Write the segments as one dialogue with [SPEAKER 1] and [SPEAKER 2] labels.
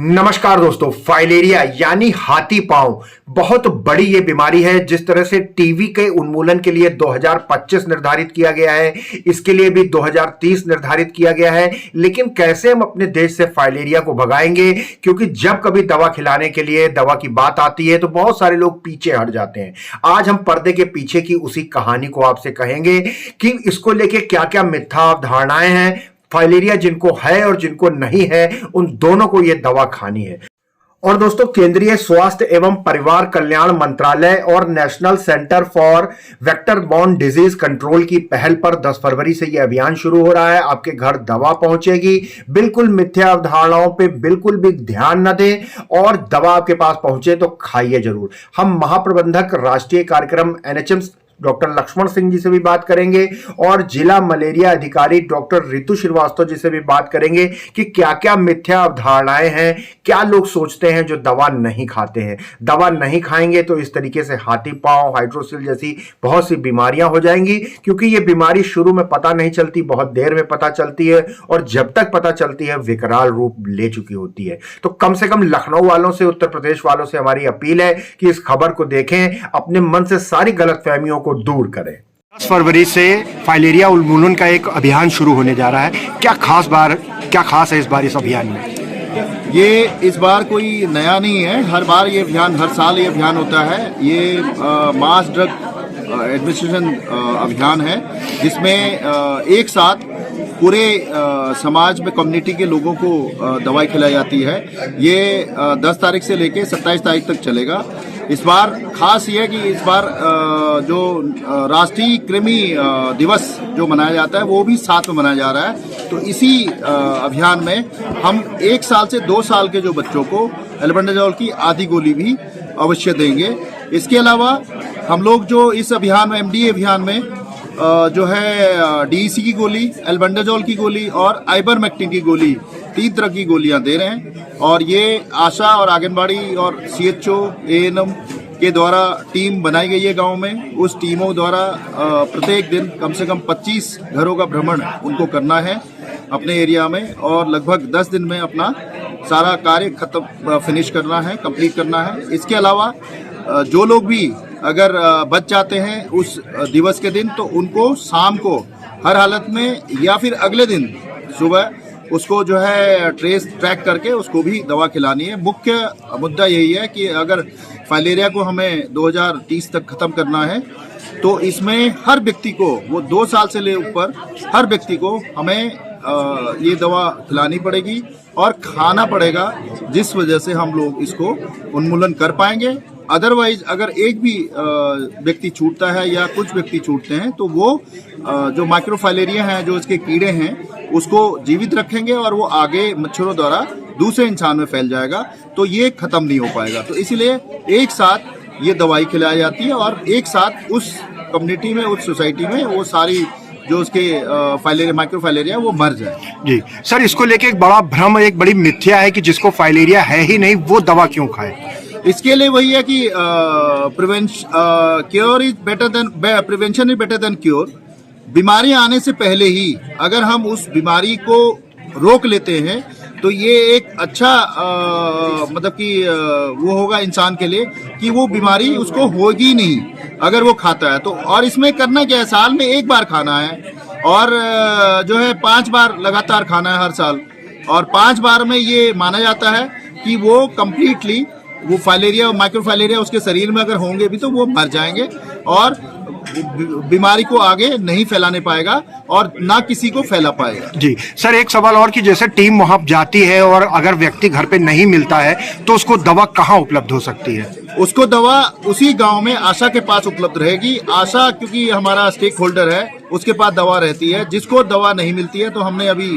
[SPEAKER 1] नमस्कार दोस्तों, फाइलेरिया यानी हाथी पांव बहुत बड़ी ये बीमारी है। जिस तरह से टीबी के उन्मूलन के लिए 2025 निर्धारित किया गया है, इसके लिए भी 2030 निर्धारित किया गया है। लेकिन कैसे हम अपने देश से फाइलेरिया को भगाएंगे, क्योंकि जब कभी दवा खिलाने के लिए दवा की बात आती है तो बहुत सारे लोग पीछे हट जाते हैं। आज हम पर्दे के पीछे की उसी कहानी को आपसे कहेंगे कि इसको लेके क्या क्या मिथ्या अवधारणाएं हैं। फाइलेरिया जिनको है और जिनको नहीं है, उन दोनों को यह दवा खानी है। और दोस्तों, केंद्रीय स्वास्थ्य एवं परिवार कल्याण मंत्रालय और national centre for vector borne disease control की पहल पर 10 फरवरी से यह अभियान शुरू हो रहा है। आपके घर दवा पहुंचेगी। बिल्कुल मिथ्या अवधारणाओं पे बिल्कुल भी ध्यान न दें और दवा आपके पास पहुंचे तो खाइए जरूर। हम महाप्रबंधक राष्ट्रीय कार्यक्रम एनएचएम डॉक्टर लक्ष्मण सिंह जी से भी बात करेंगे और जिला मलेरिया अधिकारी डॉक्टर रितु श्रीवास्तव जी से भी बात करेंगे कि क्या क्या मिथ्या अवधारणाएं हैं, क्या लोग सोचते हैं जो दवा नहीं खाते हैं। दवा नहीं खाएंगे तो इस तरीके से हाथी पांव, हाइड्रोसिल जैसी बहुत सी बीमारियां हो जाएंगी, क्योंकि ये बीमारी शुरू में पता नहीं चलती, बहुत देर में पता चलती है और जब तक पता चलती है विकराल रूप ले चुकी होती है। तो कम से कम लखनऊ वालों से, उत्तर प्रदेश वालों से हमारी अपील है कि इस खबर को देखें, अपने मन से सारी गलतफहमियों को दूर करें। 10 फरवरी से फाइलेरिया उन्मूलन का एक अभियान शुरू होने जा रहा है। क्या खास है इस बार इस अभियान में?
[SPEAKER 2] ये इस बार कोई नया नहीं है। हर बार ये अभियान, हर साल ये अभियान होता है। ये मास ड्रग एडमिनिस्ट्रेशन अभियान है, जिसमें एक साथ पूरे समाज में, कम्युनिटी के लोगों को दवाई खिलाई जाती है। ये 10 तारीख से लेके 27 तारीख तक चलेगा। इस बार खास ये है कि इस बार जो राष्ट्रीय कृमि दिवस जो मनाया जाता है वो भी साथ में मनाया जा रहा है। तो इसी अभियान में हम 1 साल से 2 साल के जो बच्चों को एल्बेंडाजोल की आधी गोली भी अवश्य देंगे। इसके अलावा हम लोग जो इस अभियान में, एमडीए अभियान में जो है डीईसी की गोली, एल्बेंडाजोल की गोली और आइबरमेक्टिन की गोली, 3 तरह की गोलियां दे रहे हैं। और ये आशा और आंगनबाड़ी और सीएचओ, एएनएम के द्वारा टीम बनाई गई है गांव में। उस टीमों द्वारा प्रत्येक दिन कम से कम 25 घरों का भ्रमण उनको करना है अपने एरिया में, और लगभग 10 दिन में अपना सारा कार्य खत्म, फिनिश करना है, कंप्लीट करना है। इसके अलावा जो लोग भी अगर बच जाते हैं उस दिवस के दिन, तो उनको शाम को हर हालत में या फिर अगले दिन सुबह उसको जो है ट्रैक करके उसको भी दवा खिलानी है। मुख्य मुद्दा यही है कि अगर फाइलेरिया को हमें 2030 तक खत्म करना है तो इसमें हर व्यक्ति को, वो 2 साल से ले ऊपर हर व्यक्ति को हमें ये दवा खिलानी पड़ेगी और खाना पड़ेगा, जिस वजह से हम लोग इसको उन्मूलन कर पाएंगे। अदरवाइज अगर एक भी व्यक्ति छूटता है या कुछ व्यक्ति छूटते हैं तो वो जो माइक्रोफाइलेरिया हैं, जो इसके कीड़े हैं, उसको जीवित रखेंगे और वो आगे मच्छरों द्वारा दूसरे इंसान में फैल जाएगा, तो ये खत्म नहीं हो पाएगा। तो इसीलिए एक साथ ये दवाई खिलाई जाती है और एक साथ उस कम्युनिटी में, उस सोसाइटी में वो सारी जो उसके फाइलेरिया, माइक्रोफाइलेरिया, वो मर जाए। जी
[SPEAKER 1] सर, इसको लेके एक बड़ा भ्रम, एक बड़ी मिथ्या है कि जिसको फाइलेरिया है ही नहीं वो दवा क्यों खाए।
[SPEAKER 2] इसके लिए वही है कि cure is better than prevention is better than cure. बीमारी आने से पहले ही अगर हम उस बीमारी को रोक लेते हैं तो ये एक अच्छा मतलब कि वो होगा इंसान के लिए कि वो बीमारी उसको होगी नहीं अगर वो खाता है तो। और इसमें करना क्या है, साल में 1 बार खाना है और जो है 5 बार लगातार खाना है हर साल। और 5 बार में ये माना जाता है कि वो कम्प्लीटली वो फाइलेरिया और माइक्रोफाइलेरिया उसके शरीर में अगर होंगे भी तो वो मर जाएंगे और बीमारी को आगे नहीं फैलाने पाएगा और ना किसी को फैला पाएगा।
[SPEAKER 1] जी सर, एक सवाल और कि जैसे टीम वहां जाती है और अगर व्यक्ति घर पे नहीं मिलता है तो उसको दवा कहाँ उपलब्ध हो सकती है?
[SPEAKER 2] उसको दवा उसी गांव में आशा के पास उपलब्ध रहेगी। आशा क्योंकि हमारा स्टेक होल्डर है, उसके पास दवा रहती है। जिसको दवा नहीं मिलती है तो हमने अभी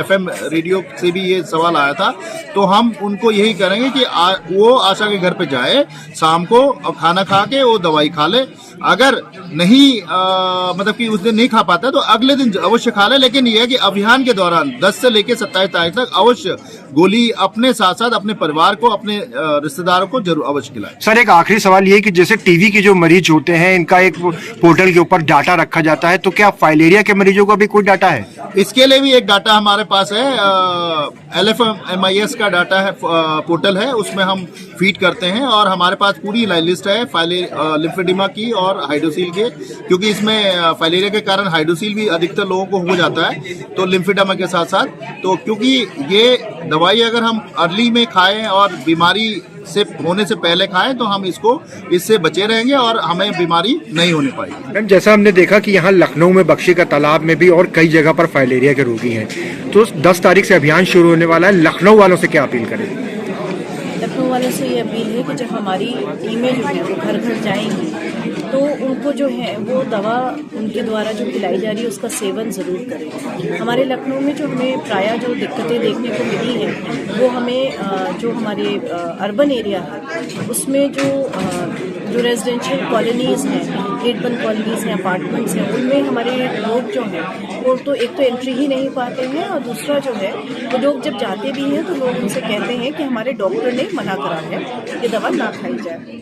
[SPEAKER 2] एफएम रेडियो से भी ये सवाल आया था, तो हम उनको यही करेंगे कि वो आशा के घर पे जाए शाम को और खाना खा के वो दवाई खा ले। अगर नहीं मतलब कि उस दिन नहीं खा पाता तो अगले दिन अवश्य खा ले। लेकिन यह है कि अभियान के दौरान 10 से लेकर 27 तारीख तक अवश्य गोली अपने साथ साथ अपने परिवार को, अपने रिश्तेदारों को जरूर अवश्य खिलाएं।
[SPEAKER 1] सर एक आखिरी सवाल ये कि जैसे टीवी के जो मरीज होते हैं इनका एक पोर्टल के ऊपर डाटा रखा जाता है, तो क्या फाइलेरिया के मरीजों का भी कोई डाटा है?
[SPEAKER 2] इसके लिए भी एक डाटा हमारे पास है, LFMIS का डाटा है, पोर्टल है, उसमें हम फीड करते हैं और हमारे पास पूरी लिस्ट है लिम्फेडिमा की और हाइड्रोसील के, क्योंकि इसमें फाइलेरिया के कारण हाइड्रोसील भी अधिकतर लोगों को हो जाता है, तो लिम्फेडिमा के साथ साथ। तो क्योंकि ये दवाई अगर हम अर्ली में खाएं और बीमारी से होने से पहले खाएं तो हम इससे बचे रहेंगे और हमें बीमारी नहीं होने पाएगी।
[SPEAKER 1] मैम जैसा हमने देखा कि यहाँ लखनऊ में बख्शी का तालाब में भी और कई जगह पर फाइलेरिया के रोगी हैं, तो 10 तारीख से अभियान शुरू होने वाला है, लखनऊ वालों से क्या अपील करें?
[SPEAKER 3] लखनऊ वालों से ये अपील है कि जब हमारी टीमें जो है वो घर घर जाएंगी तो उनको जो है वो दवा उनके द्वारा जो खिलाई जा रही है उसका सेवन ज़रूर करें। हमारे लखनऊ में जो हमें प्रायः जो दिक्कतें देखने को मिली हैं वो हमें जो हमारे अर्बन एरिया है उसमें जो रेजिडेंशियल कॉलोनीज़ हैं, गेट बंद कॉलोनीज़ हैं, अपार्टमेंट्स हैं, उनमें हमारे लोग जो हैं वो तो एक तो एंट्री ही नहीं पाते हैं और दूसरा जो है वो लोग जब जाते भी हैं तो लोग उनसे कहते हैं कि हमारे डॉक्टर ने मना करा है कि दवा ना खाई जाए।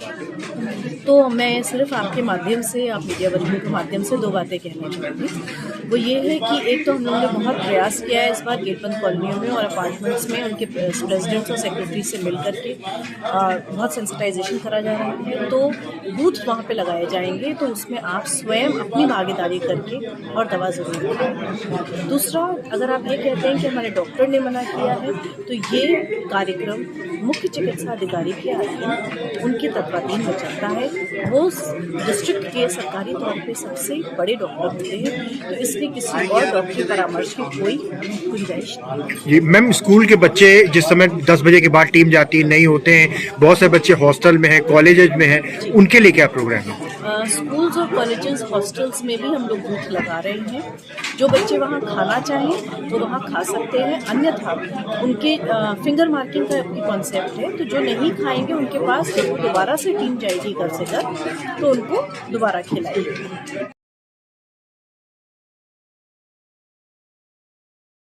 [SPEAKER 3] तो मैं सिर्फ आपके माध्यम से, आप मीडिया बंधुओं के माध्यम से 2 बातें कहना चाहूँगी। वो ये है कि एक तो हम लोगों ने बहुत प्रयास किया है इस बार गेटबंद कॉलोनियों में और अपार्टमेंट्स में उनके प्रेसिडेंट्स और सेक्रेटरी से मिल करके बहुत सेंसिटाइजेशन करा जा रहा है, तो बूथ वहाँ पे लगाए जाएंगे, तो उसमें आप स्वयं अपनी भागीदारी करके और दवा ज़रूर खाएं। दूसरा, अगर आप ये कहते हैं कि हमारे डॉक्टर ने मना किया है तो ये कार्यक्रम मुख्य चिकित्सा अधिकारी के अधीन उनके तत्वाधीन में चलता है। वो डिस्ट्रिक्ट के सरकारी तौर पे सबसे बड़े डॉक्टर होते हैं, तो इसलिए किसी और डॉक्टर की परामर्श की कोई गुंजाइश नहीं।
[SPEAKER 1] जी मैम, स्कूल के बच्चे जिस समय 10 बजे के बाद टीम जाती है नहीं होते हैं, बहुत से बच्चे हॉस्टल में हैं, कॉलेजेस में हैं, उनके लिए क्या प्रोग्राम है?
[SPEAKER 3] स्कूल्स और कॉलेजेस, हॉस्टल्स में भी हम लोग बूथ लगा रहे हैं। जो बच्चे वहाँ खाना चाहें तो वहाँ खा सकते हैं, अन्यथा उनके फिंगर मार्किंग का अपनी कॉन्सेप्ट है, तो जो नहीं खाएंगे उनके पास जब वो दोबारा से टीम जाएगी घर से घर तो उनको दोबारा खिलाएगी।